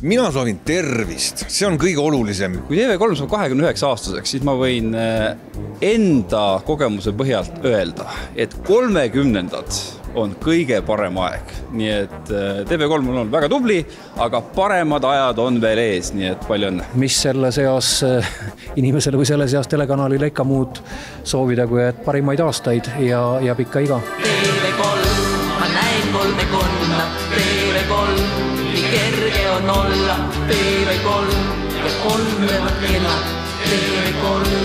Mina soovin tervist, see on kõige olulisem. Kui TV3 saab 29 aastaseks, siis ma võin enda kogemuse põhjalt öelda, et 30-ndad on kõige parem aeg. Nii et TV3 on olnud väga tubli, aga paremad ajad on veel ees, nii et palju õnne. Mis selle seas inimesele või selle seas telekanalile ikka muud soovida, kui et parimaid aastaid ja pikka iga. TV3, ma näin 3 konna, TV3, nii kerge on olla, TV3 ja 3 elab, TV3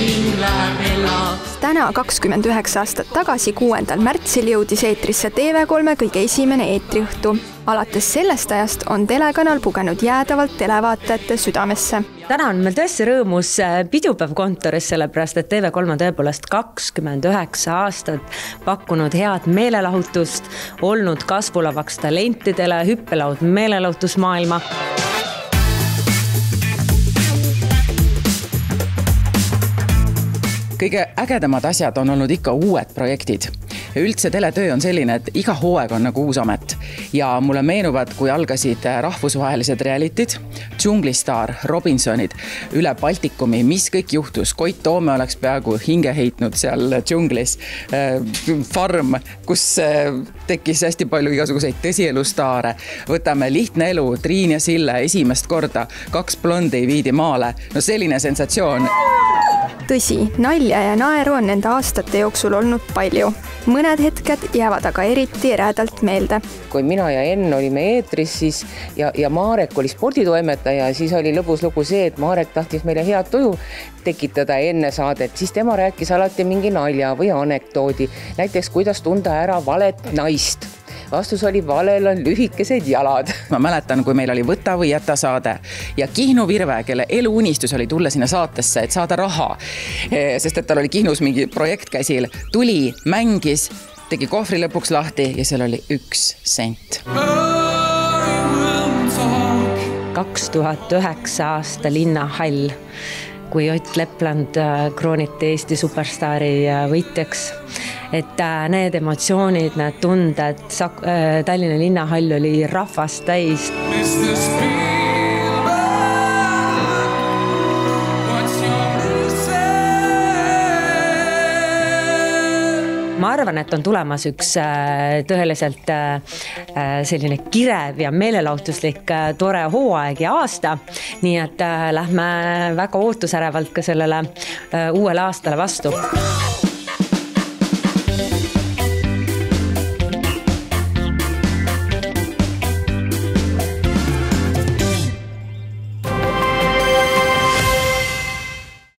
nii läheb elab. Täna 29 aastat tagasi 6. märtsil jõudis eetrisse TV3 kõige esimene eetriõhtu. Alates sellest ajast on telekanal pugenud jäädavalt televaatajate südamesse. Täna on meil tõesti rõõmus pidupäev kontoris, sellepärast et TV3 on tõepoolest 29 aastat pakkunud head meelelahutust, olnud kasvulavaks talentidele, hüppelaud meelelahutusmaailma. Kõige ägedamad asjad on olnud ikka uued projektid. Ja üldse teletöö on selline, et iga hooaeg on nagu uus amet. Ja mulle meenuvad, kui algasid rahvusvahelised realitid, Džunglistar, Robinsonid, üle Baltikumi, mis kõik juhtus. Koit Toome oleks peaaegu hinge heitnud seal džunglis. Farm, kus tekkis hästi palju igasuguseid tõsielustaare. Võtame Lihtne elu, Triin ja Sille esimest korda, 2 blondi viidi maale. No selline sensatsioon. Tõsi, nalja ja naeru on nende aastate jooksul olnud palju. Mõned hetked jäävad aga eriti eredalt meelde. Kui mina ja Enn olime eetris siis, ja Marek oli sporditoimetaja, siis oli lõbus lugu see, et Marek tahtis meile head tuju tekitada enne saadet. Siis tema rääkis alati mingi nalja või anekdoodi. Näiteks, kuidas tunda ära valet naist. Vastus oli, valel on lühikesed jalad. Ma mäletan, kui meil oli Võta või jäta saade ja Kihnu Virve, kelle eluunistus oli tulla sinna saatesse, et saada raha, sest et tal oli Kihnus mingi projekt käsil, tuli, mängis, tegi kohvri lõpuks lahti ja seal oli 1 sent. 2009 aasta Linnahall, kui Ott Lepland krooniti Eesti superstaari võitjaks. Et need emotsioonid, need tunded, Tallinna Linnahall oli rahvast täis. Ma arvan, et on tulemas üks tõeliselt selline kirev ja meelelahutuslik tore hooaeg ja aasta, nii et lähme väga ootusärevalt ka sellele uuele aastale vastu.